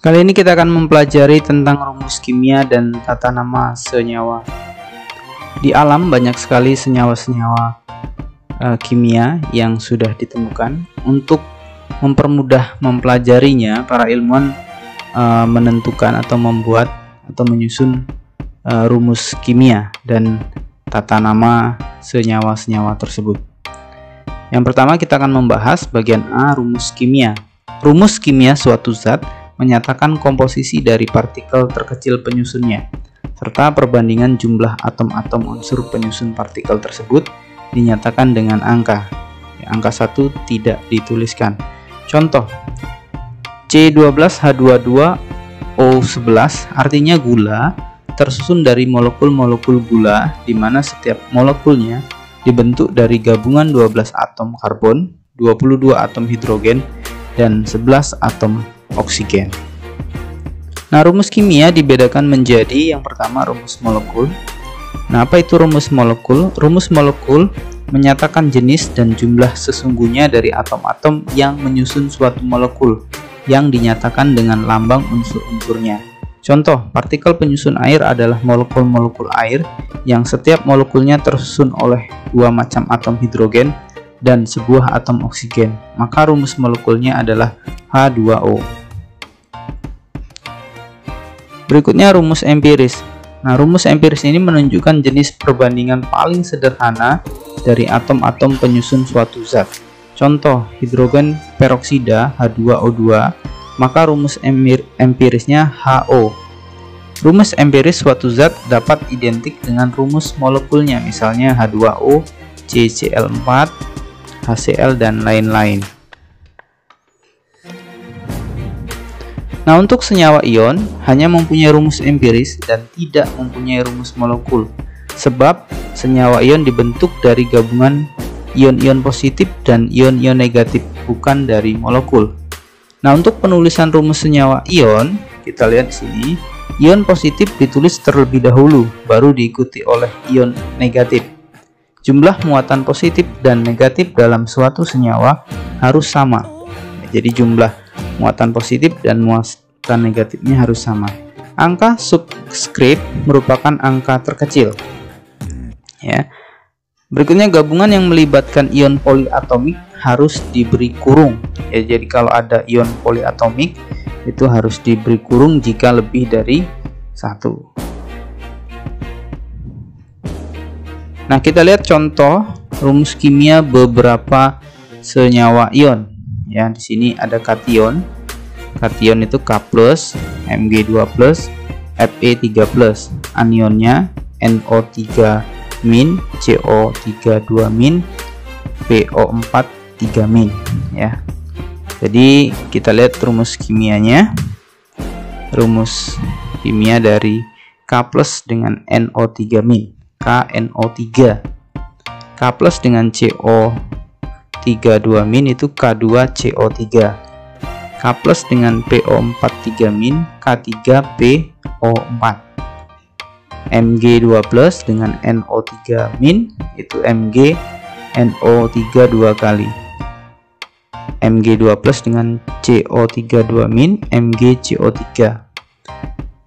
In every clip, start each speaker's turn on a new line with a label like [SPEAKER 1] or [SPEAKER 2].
[SPEAKER 1] Kali ini kita akan mempelajari tentang rumus kimia dan tata nama senyawa. Di alam banyak sekali senyawa-senyawa kimia yang sudah ditemukan. Untuk mempermudah mempelajarinya, para ilmuwan menentukan atau membuat atau menyusun rumus kimia dan tata nama senyawa-senyawa tersebut. Yang pertama kita akan membahas bagian A, rumus kimia. Rumus kimia suatu zat menyatakan komposisi dari partikel terkecil penyusunnya, serta perbandingan jumlah atom-atom unsur penyusun partikel tersebut dinyatakan dengan angka. Angka 1 tidak dituliskan. Contoh, C12H22O11 artinya gula tersusun dari molekul-molekul gula, di mana setiap molekulnya dibentuk dari gabungan 12 atom karbon, 22 atom hidrogen, dan 11 atom oksigen. Nah, rumus kimia dibedakan menjadi yang pertama rumus molekul. Nah, apa itu rumus molekul? Rumus molekul menyatakan jenis dan jumlah sesungguhnya dari atom-atom yang menyusun suatu molekul yang dinyatakan dengan lambang unsur-unsurnya. Contoh, partikel penyusun air adalah molekul-molekul air yang setiap molekulnya tersusun oleh dua macam atom hidrogen dan sebuah atom oksigen. Maka rumus molekulnya adalah H2O. Berikutnya rumus empiris. Nah, rumus empiris ini menunjukkan jenis perbandingan paling sederhana dari atom-atom penyusun suatu zat. Contoh, hidrogen peroksida H2O2, maka rumus empirisnya HO. Rumus empiris suatu zat dapat identik dengan rumus molekulnya, misalnya H2O, CCl4, HCl, dan lain-lain. Nah, untuk senyawa ion hanya mempunyai rumus empiris dan tidak mempunyai rumus molekul, sebab senyawa ion dibentuk dari gabungan ion-ion positif dan ion-ion negatif, bukan dari molekul. Nah, untuk penulisan rumus senyawa ion, kita lihat di sini, ion positif ditulis terlebih dahulu, baru diikuti oleh ion negatif. Jumlah muatan positif dan negatif dalam suatu senyawa harus sama. Jadi jumlah muatan positif dan muatan negatifnya harus sama. Angka subskrip merupakan angka terkecil. Ya. Berikutnya, gabungan yang melibatkan ion poliatomik harus diberi kurung. Ya, jadi kalau ada ion poliatomik itu harus diberi kurung jika lebih dari 1. Nah, kita lihat contoh rumus kimia beberapa senyawa ion. Ya, di sini ada kation. Kation itu K+, Mg2+, Fe3+. Anionnya NO3-, CO3-2-, PO4-3-. Ya. Jadi kita lihat rumus kimianya. Rumus kimia dari K+ dengan NO3-, KNO3. K+ dengan CO3-2- itu K2CO3. K+ dengan PO4-3-, K3PO4. Mg2+ dengan NO3- itu MgNO3 2 kali. Mg2+ dengan CO3-2-, MgCO3.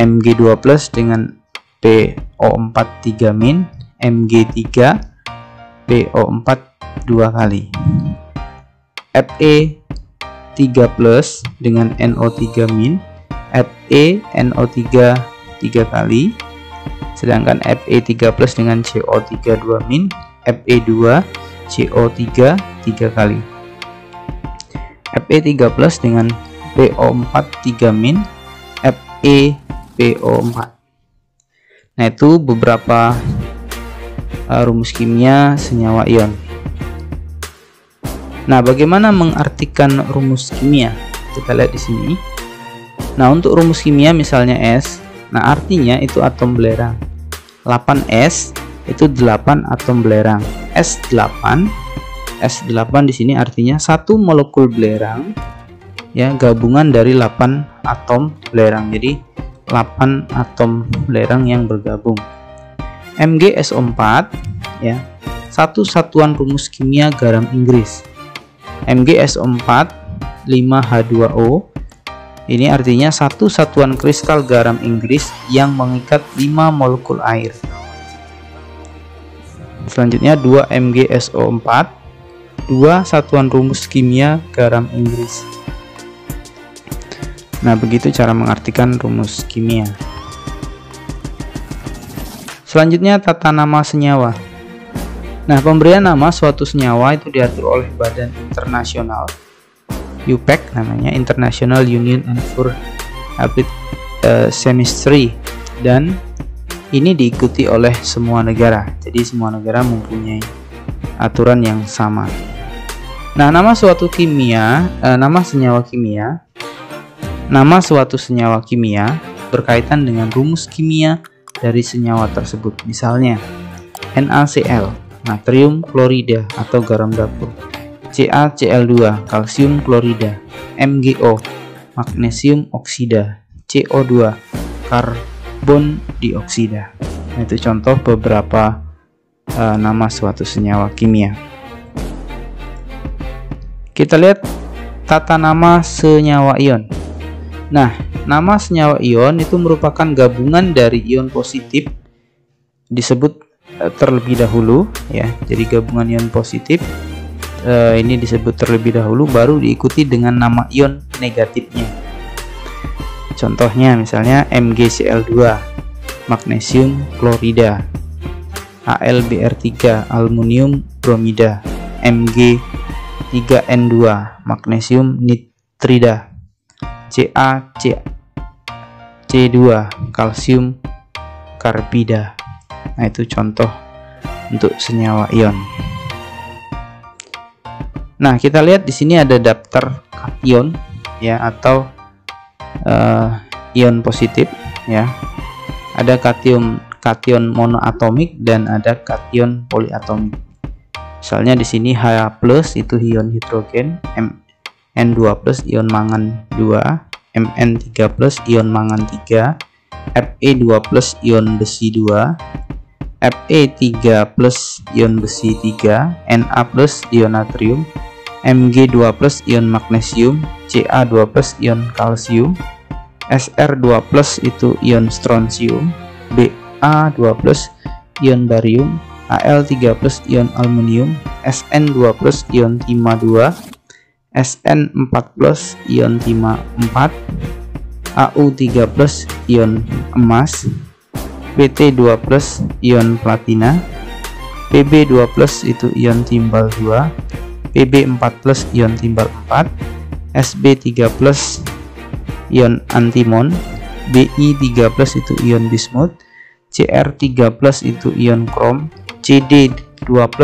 [SPEAKER 1] Mg2+ dengan PO4-3-, Mg3 PO4 2 kali. Fe3+ dengan NO3-, FeNO3 3 kali. Sedangkan Fe3+ dengan CO3-2-, Fe2CO3 3 kali. Fe3+ dengan PO4-3-, FePO4. Nah, itu beberapa rumus kimia senyawa ion. Nah, bagaimana mengartikan rumus kimia? Kita lihat di sini. Nah, untuk rumus kimia misalnya S, nah artinya itu atom belerang. 8S itu 8 atom belerang. S8 di sini artinya satu molekul belerang, ya, gabungan dari 8 atom belerang. Jadi 8 atom belerang yang bergabung. MgSO4, ya, satu satuan rumus kimia garam Inggris. MgSO4 5H2O Ini artinya satu satuan kristal garam Inggris yang mengikat 5 molekul air. Selanjutnya 2 MgSO4, 2 satuan rumus kimia garam Inggris. Nah, begitu cara mengartikan rumus kimia. Selanjutnya tata nama senyawa. Nah, pemberian nama suatu senyawa itu diatur oleh badan internasional, UPAC namanya, International Union for Applied Chemistry, dan ini diikuti oleh semua negara. Jadi semua negara mempunyai aturan yang sama. Nah, nama suatu kimia, nama suatu senyawa kimia berkaitan dengan rumus kimia dari senyawa tersebut. Misalnya NaCl, natrium klorida atau garam dapur, CaCl2, kalsium klorida, MgO, magnesium oksida, CO2, karbon dioksida. Nah, itu contoh beberapa nama suatu senyawa kimia. Kita lihat tata nama senyawa ion. Nah, nama senyawa ion itu merupakan gabungan dari ion positif disebut terlebih dahulu ya. Jadi gabungan ion positif ini disebut terlebih dahulu, baru diikuti dengan nama ion negatifnya. Contohnya misalnya MgCl2, magnesium klorida, AlBr3, aluminium bromida, Mg3N2, magnesium nitrida, CaC2, kalsium karbida. Nah, itu contoh untuk senyawa ion. Nah, kita lihat di sini ada daftar kation ya, atau ion positif ya. Ada kation monoatomik dan ada kation poliatomik. Misalnya di sini H+ itu ion hidrogen, Mn2+ ion mangan 2, Mn3+ ion mangan 3, Fe2+ ion besi 2, Fe3+ ion besi 3, Na+ ion natrium, Mg2+ ion magnesium, Ca2+ ion kalsium, Sr2+ itu ion strontium, Ba2+ ion barium, Al3+ ion aluminium, Sn2+ ion timah 2, Sn4+ ion timah 4, Au3+ ion emas, Pt2+ ion platina, Pb2+ itu ion timbal 2, Pb4+ ion timbal 4, Sb3+ ion antimon, Bi3+ itu ion bismut, Cr3+ itu ion krom, Cd2+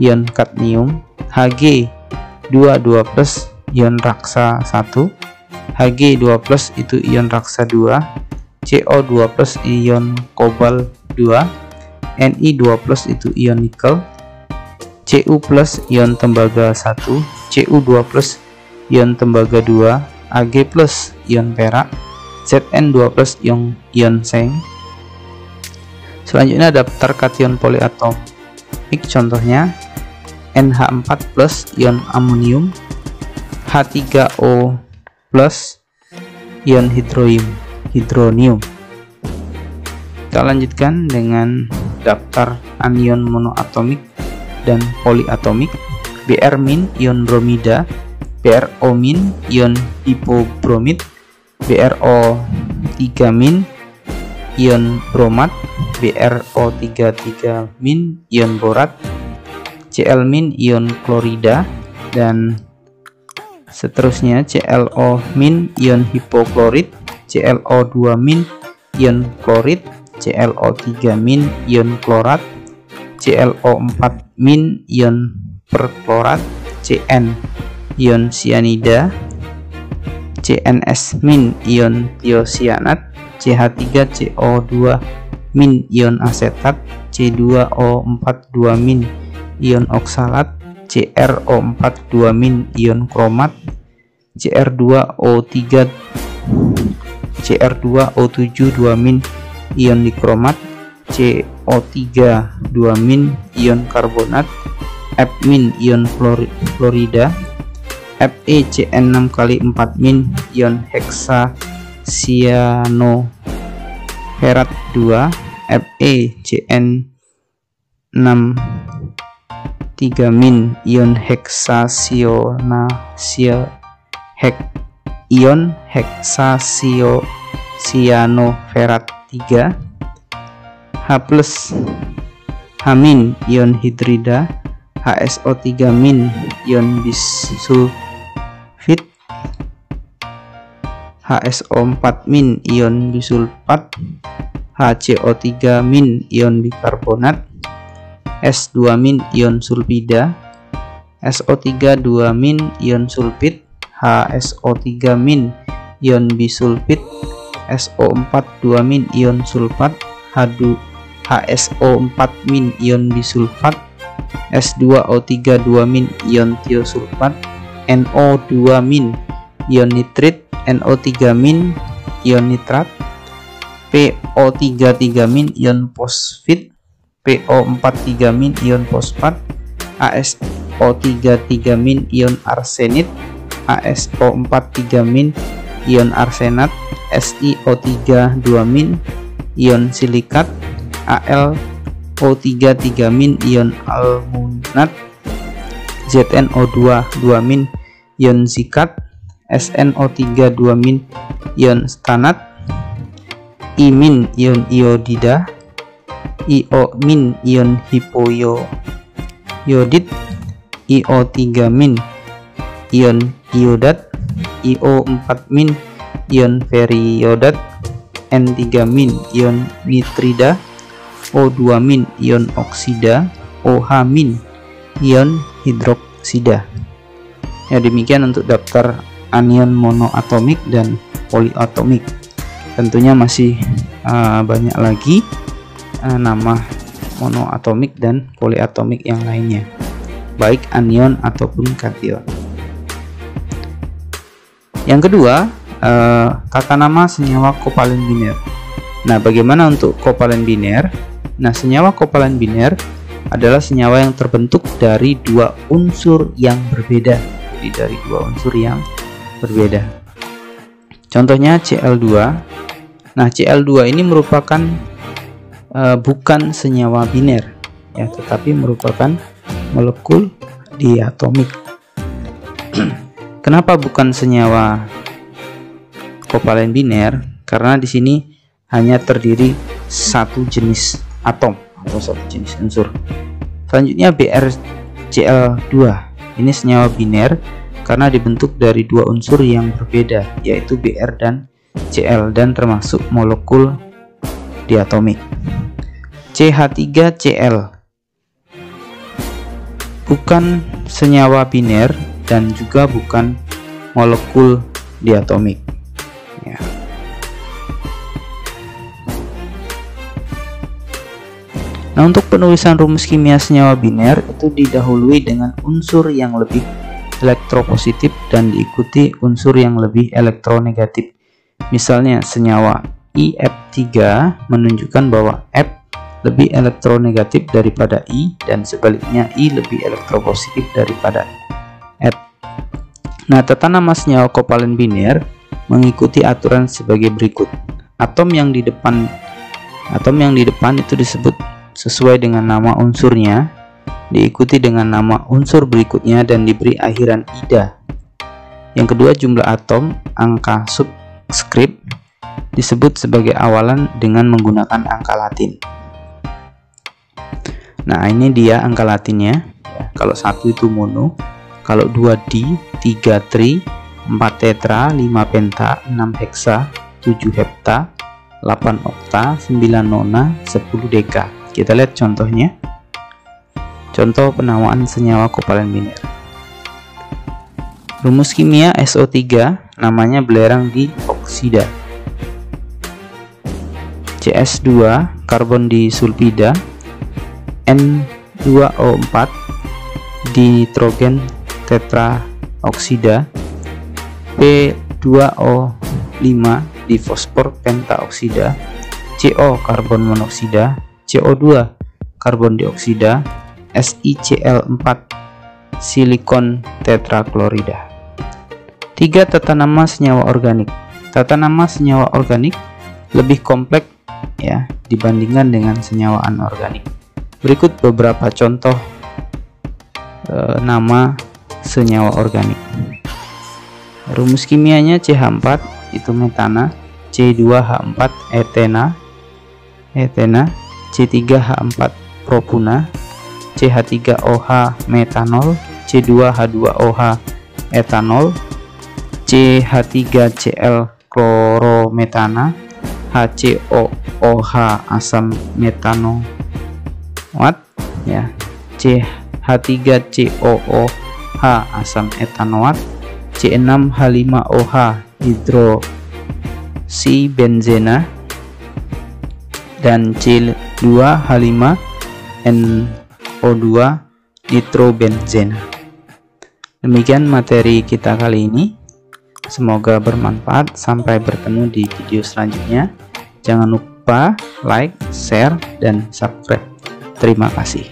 [SPEAKER 1] ion kadmium, Hg22+ ion raksa 1, Hg2+ itu ion raksa 2, CO2+ ion kobal 2, Ni2+ itu ion nikel, Cu+ ion tembaga 1, Cu2+ ion tembaga 2, Ag+ ion perak, Zn2+ ion seng. Selanjutnya daftar kation poliatomik, contohnya NH4+ ion amonium, H3O+ ion hidronium. Kita lanjutkan dengan daftar anion monoatomik dan poliatomik. Br- ion bromida, BrO- ion hipobromid, BrO3- ion bromat, BrO33- ion borat, Cl- ion klorida, dan seterusnya ClO- ion hipoklorit, ClO2- ion klorit, ClO3- ion klorat, ClO4- ion perklorat, Cn ion sianida, CnS- ion tiosianat, CH3CO2- ion asetat, C2O42- ion oksalat, CrO42- ion kromat, CR2O7- ion dikromat, CO3- ion karbonat, F- ion florida, FeCN6 kali 4 min ion hexacyanoferat 2, FeCN6 3 min ion hexacyanoferat 3, H plus H min ion hidrida, HSO3 min ion bisulfit, HSO4 min ion bisulfat, HCO3 min ion bikarbonat, S2 min ion sulfida, SO3 2 min ion sulfit, HSO3 min ion bisulfit, SO4 2 min ion sulfat, HSO4 min ion bisulfat, S2O3 2 min ion tiosulfat, NO2 min ion nitrit, NO3 min ion nitrat, PO3 3 min ion fosfit, PO4 3 min ion fosfat, ASO3 3 min ion arsenit, ASO4 3 min ion arsenat, SiO3 2 min ion silikat, AlO3 3 min ion almunat, ZnO2 2 min ion zikat, SnO3 2 min ion stanat, I min ion iodida, IO min ion hipoiodit, IO3 min ion iodat, IO4 min ion ferriodat, N3 min ion nitrida, O2 min ion oksida, OH min ion hidroksida. Ya, demikian untuk daftar anion monoatomik dan poliatomik. Tentunya masih banyak lagi nama monoatomik dan poliatomik yang lainnya, baik anion ataupun kation. Yang kedua, tata nama senyawa kovalen biner. Nah, bagaimana untuk kovalen biner? Nah, senyawa kovalen biner adalah senyawa yang terbentuk dari dua unsur yang berbeda. Jadi dari dua unsur yang berbeda. Contohnya Cl2. Nah, Cl2 ini merupakan bukan senyawa biner, ya, tetapi merupakan molekul diatomik. Kenapa bukan senyawa kovalen biner? Karena di sini hanya terdiri satu jenis atom atau satu jenis unsur. Selanjutnya BrCl2. Ini senyawa biner karena dibentuk dari dua unsur yang berbeda, yaitu Br dan Cl, dan termasuk molekul diatomik. CH3Cl bukan senyawa biner dan juga bukan molekul diatomik, ya. Nah, untuk penulisan rumus kimia senyawa biner itu didahului dengan unsur yang lebih elektropositif dan diikuti unsur yang lebih elektronegatif. Misalnya senyawa IF3 menunjukkan bahwa F lebih elektronegatif daripada I, dan sebaliknya I lebih elektropositif daripada F. Nah, tata nama senyawa kovalen biner mengikuti aturan sebagai berikut. Atom yang di depan itu disebut sesuai dengan nama unsurnya, diikuti dengan nama unsur berikutnya dan diberi akhiran ida. Yang kedua, jumlah atom, angka subskrip disebut sebagai awalan dengan menggunakan angka Latin. Nah, ini dia angka Latinnya. Kalau 1 itu mono, kalau 2 di, 3 tri, 4 tetra, 5 penta, 6 heksa, 7 hepta, 8 okta, 9 nona, 10 deka. Kita lihat contohnya. Contoh penamaan senyawa kovalen biner. Rumus kimia SO3, namanya belerang di oksida. CS2, karbon di sulfida. N2O4, nitrogen tetraoksida. P2O5, di fosfor pentaoksida. CO, karbon monoksida. CO2, karbon dioksida. SiCl4, silikon tetraklorida. 3. Tata nama senyawa organik. Tata nama senyawa organik lebih kompleks ya dibandingkan dengan senyawa anorganik. Berikut beberapa contoh nama senyawa organik. Rumus kimianya CH4 itu metana, C2H4 etena, C3H4 propuna, CH3OH metanol, C2H2OH etanol, CH3Cl klorometana, HCOOH asam metanoat ya, CH3COOH asam etanoat, C6H5OH hidroksibenzena, dan C2H5NO2 nitrobenzena. Demikian materi kita kali ini. Semoga bermanfaat. Sampai bertemu di video selanjutnya. Jangan lupa like, share, dan subscribe. Terima kasih.